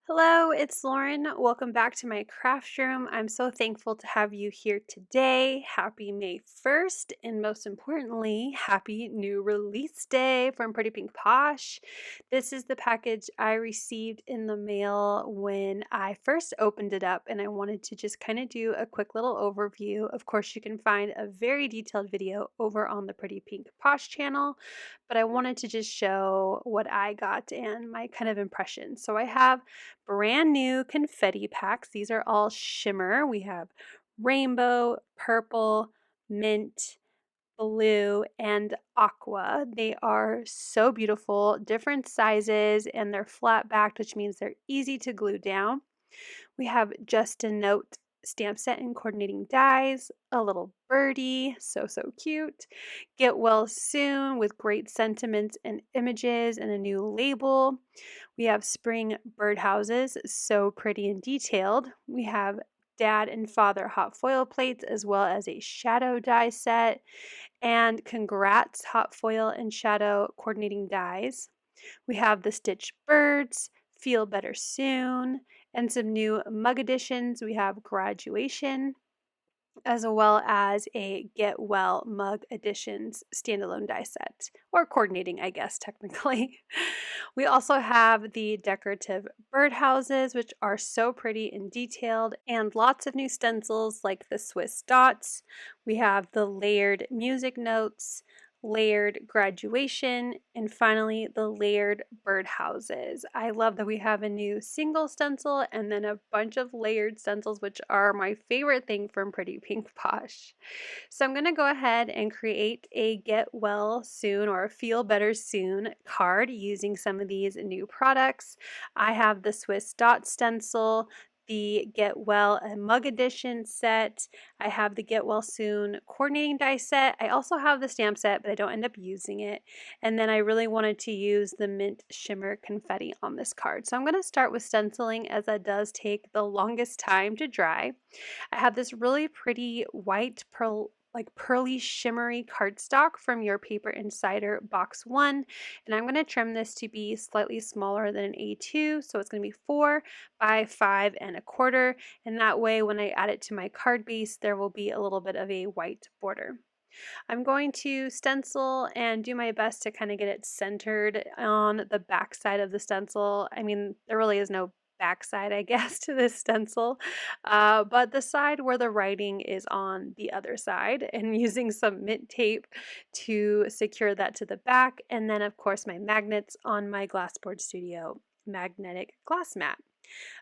Hello, it's Lauren. Welcome back to my craft room. I'm so thankful to have you here today. Happy May 1st, and most importantly, happy new release day from Pretty Pink Posh. This is the package I received in the mail when I first opened it up, and I wanted to just kind of do a quick little overview. Of course, you can find a very detailed video over on the Pretty Pink Posh channel, but I wanted to just show what I got and my kind of impressions. So I have brand new confetti packs. These are all shimmer. We have rainbow, purple, mint, blue, and aqua. They are so beautiful, different sizes, and they're flat backed, which means they're easy to glue down. We have Just a Note stamp set and coordinating dies, a little birdie, so cute. Get Well Soon with great sentiments and images and a new label. We have spring birdhouses, so pretty and detailed. We have dad and father hot foil plates as well as a shadow die set. And congrats hot foil and shadow coordinating dies. We have the Stitch Birds, Feel Better Soon, and some new mug editions. We have Graduation, as well as a Get Well Mug Editions standalone die set, or coordinating, I guess, technically. We also have the decorative birdhouses, which are so pretty and detailed, and lots of new stencils like the Swiss dots. We have the layered music notes, layered graduation, and finally the layered birdhouses. I love that we have a new single stencil and then a bunch of layered stencils, which are my favorite thing from Pretty Pink Posh. So I'm going to go ahead and create a Get Well Soon or Feel Better Soon card using some of these new products. I have the Swiss dot stencil, the Get Well and Mug Edition set. I have the Get Well Soon coordinating die set. I also have the stamp set, but I don't end up using it. And then I really wanted to use the Mint Shimmer Confetti on this card. So I'm going to start with stenciling, as that does take the longest time to dry. I have this really pretty white pearly shimmery cardstock from Your Paper Insider box 1, and I'm going to trim this to be slightly smaller than an A2, so it's going to be 4 by 5 1/4, and that way when I add it to my card base there will be a little bit of a white border. I'm going to stencil and do my best to kind of get it centered on the back side of the stencil. I mean, there really is no backside, I guess, to this stencil, but the side where the writing is on the other side, and using some mint tape to secure that to the back, and then of course my magnets on my Glassboard Studio magnetic glass mat.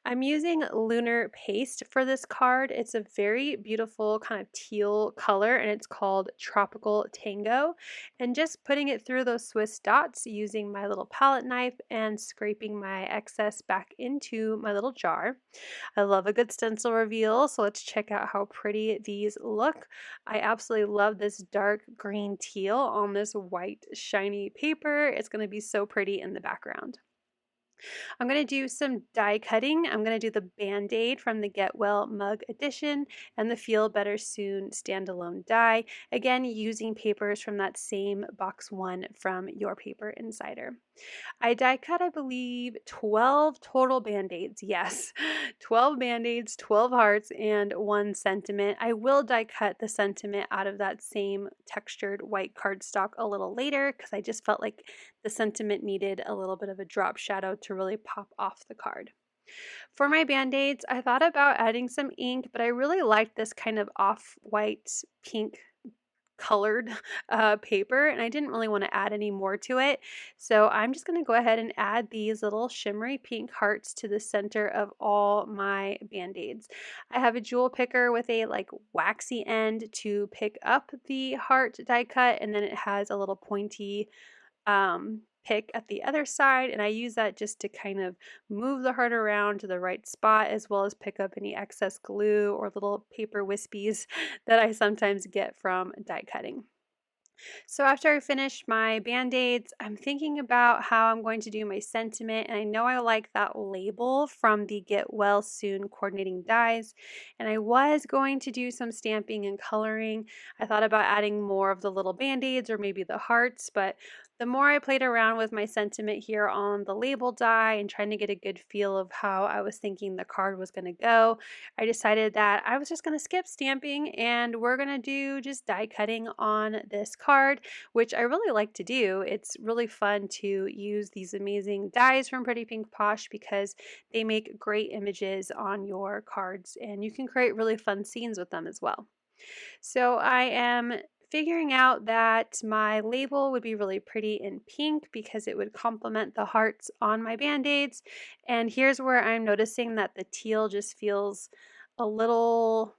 I'm using Lunar paste for this card. It's a very beautiful kind of teal color, and it's called Tropical Tango. And just putting it through those Swiss dots using my little palette knife and scraping my excess back into my little jar. I love a good stencil reveal, so let's check out how pretty these look. I absolutely love this dark green teal on this white shiny paper. It's going to be so pretty in the background. I'm going to do some die cutting. I'm going to do the Band-Aid from the Get Well Mug Edition and the Feel Better Soon standalone die, again using papers from that same box 1 from Your Paper Insider. I die cut, I believe, 12 total Band-Aids. Yes, 12 Band-Aids, 12 hearts, and 1 sentiment. I will die cut the sentiment out of that same textured white cardstock a little later because I just felt like the sentiment needed a little bit of a drop shadow to really pop off the card. For my Band-Aids, I thought about adding some ink, but I really liked this kind of off-white pink colored paper, and I didn't really want to add any more to it. So I'm just going to go ahead and add these little shimmery pink hearts to the center of all my Band-Aids. I have a jewel picker with a like waxy end to pick up the heart die cut, and then it has a little pointy pick at the other side, and I use that just to kind of move the heart around to the right spot, as well as pick up any excess glue or little paper wispies that I sometimes get from die cutting. So after I finish my Band-Aids, I'm thinking about how I'm going to do my sentiment, and I know I like that label from the Get Well Soon coordinating dies, and I was going to do some stamping and coloring. I thought about adding more of the little Band-Aids or maybe the hearts, but The more I played around with my sentiment here on the label die and trying to get a good feel of how I was thinking the card was going to go, I decided that I was just going to skip stamping and we're going to do just die cutting on this card, which I really like to do. It's really fun to use these amazing dies from Pretty Pink Posh because they make great images on your cards and you can create really fun scenes with them as well. So I am figuring out that my label would be really pretty in pink because it would complement the hearts on my band-aids. And here's where I'm noticing that the teal just feels a little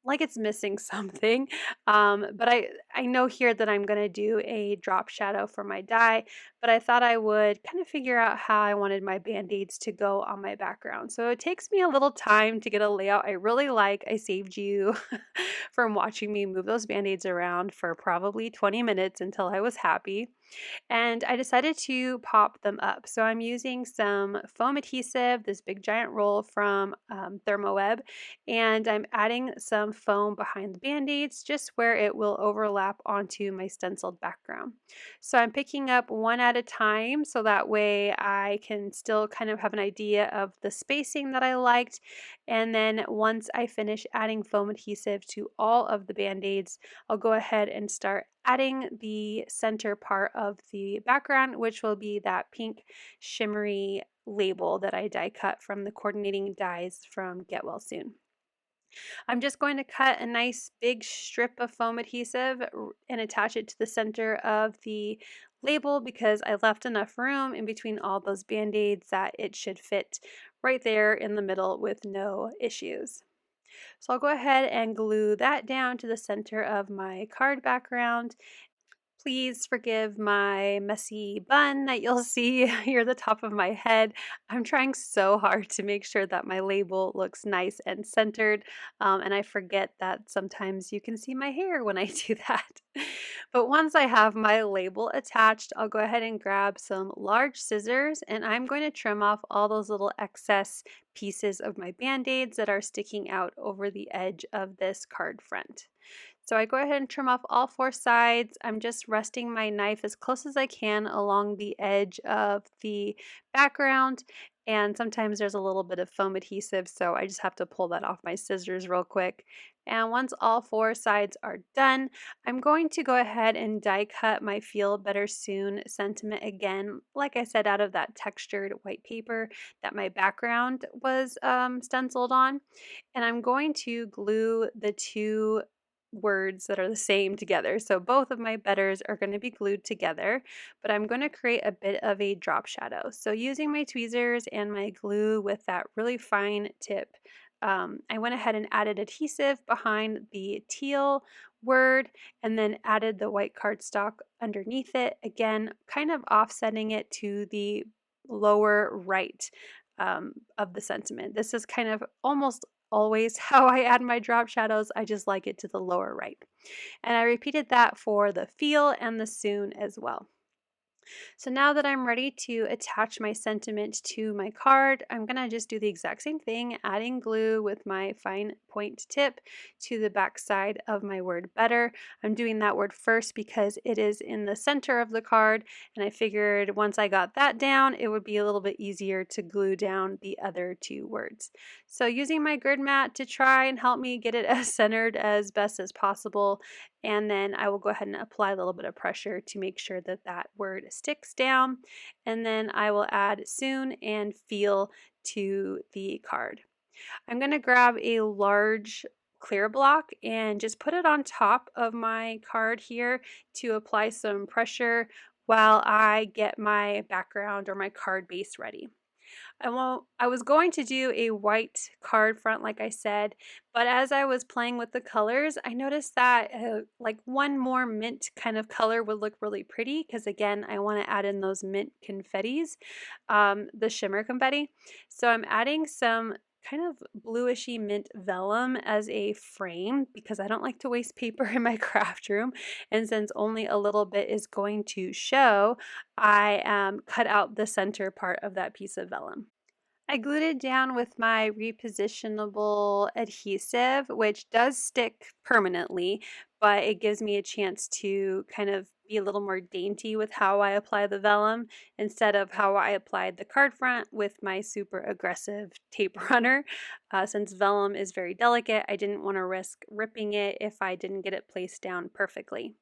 like it's missing something. But I know here that I'm going to do a drop shadow for my die, but I thought I would kind of figure out how I wanted my band-aids to go on my background. So it takes me a little time to get a layout I really like. I saved you from watching me move those band-aids around for probably 20 minutes until I was happy. And I decided to pop them up. So I'm using some foam adhesive, this big giant roll from Thermoweb, and I'm adding some foam behind the band-aids just where it will overlap onto my stenciled background. So I'm picking up one at a time so that way I can still kind of have an idea of the spacing that I liked. And then once I finish adding foam adhesive to all of the band-aids, I'll go ahead and start adding the center part of the background, which will be that pink shimmery label that I die cut from the coordinating dies from Get Well Soon. I'm just going to cut a nice big strip of foam adhesive and attach it to the center of the label because I left enough room in between all those band-aids that it should fit right there in the middle with no issues. So I'll go ahead and glue that down to the center of my card background. Please forgive my messy bun that you'll see here at the top of my head. I'm trying so hard to make sure that my label looks nice and centered, and I forget that sometimes you can see my hair when I do that. But once I have my label attached, I'll go ahead and grab some large scissors, and I'm going to trim off all those little excess pieces of my band-aids that are sticking out over the edge of this card front. So I go ahead and trim off all four sides. I'm just resting my knife as close as I can along the edge of the background. And sometimes there's a little bit of foam adhesive, so I just have to pull that off my scissors real quick. And once all four sides are done, I'm going to go ahead and die cut my Feel Better Soon sentiment again, like I said, out of that textured white paper that my background was stenciled on. And I'm going to glue the two words that are the same together. So both of my betters are going to be glued together, but I'm going to create a bit of a drop shadow. So using my tweezers and my glue with that really fine tip, I went ahead and added adhesive behind the teal word and then added the white cardstock underneath it, again, kind of offsetting it to the lower right of the sentiment. This is kind of almost always how I add my drop shadows. I just like it to the lower right. And I repeated that for the feel and the soon as well. So now that I'm ready to attach my sentiment to my card, I'm going to just do the exact same thing, adding glue with my fine point tip to the back side of my word better. I'm doing that word first because it is in the center of the card, and I figured once I got that down, it would be a little bit easier to glue down the other two words. So using my grid mat to try and help me get it as centered as best as possible, and then I will go ahead and apply a little bit of pressure to make sure that that word sticks down. And then I will add soon and feel to the card. I'm going to grab a large clear block and just put it on top of my card here to apply some pressure while I get my background or my card base ready. I was going to do a white card front like I said, but as I was playing with the colors, I noticed that like one more mint kind of color would look really pretty because again, I want to add in those mint confettis, the shimmer confetti. So I'm adding some kind of bluishy mint vellum as a frame because I don't like to waste paper in my craft room, and since only a little bit is going to show, I cut out the center part of that piece of vellum. I glued it down with my repositionable adhesive, which does stick permanently, but it gives me a chance to kind of be a little more dainty with how I apply the vellum instead of how I applied the card front with my super aggressive tape runner. Since vellum is very delicate, I didn't want to risk ripping it if I didn't get it placed down perfectly.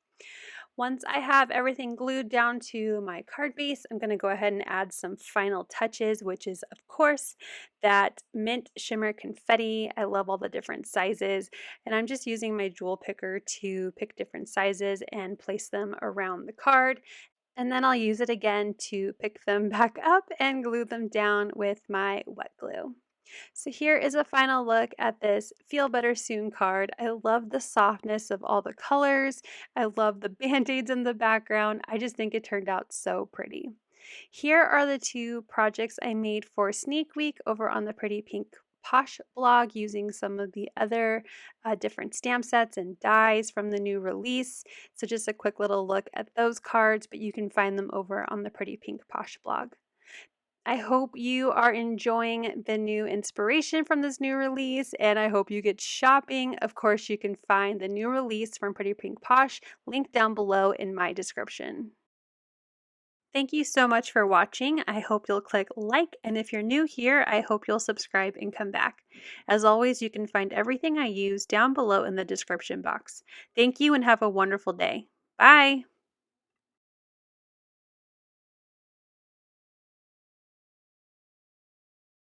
Once I have everything glued down to my card base, I'm going to go ahead and add some final touches, which is, of course, that mint shimmer confetti. I love all the different sizes, and I'm just using my jewel picker to pick different sizes and place them around the card. And then I'll use it again to pick them back up and glue them down with my wet glue. So here is a final look at this Feel Better Soon card. I love the softness of all the colors. I love the band-aids in the background. I just think it turned out so pretty. Here are the two projects I made for Sneak Week over on the Pretty Pink Posh blog using some of the other different stamp sets and dies from the new release. So just a quick little look at those cards, but you can find them over on the Pretty Pink Posh blog. I hope you are enjoying the new inspiration from this new release, and I hope you get shopping. Of course, you can find the new release from Pretty Pink Posh linked down below in my description. Thank you so much for watching. I hope you'll click like, and if you're new here, I hope you'll subscribe and come back. As always, you can find everything I use down below in the description box. Thank you and have a wonderful day. Bye!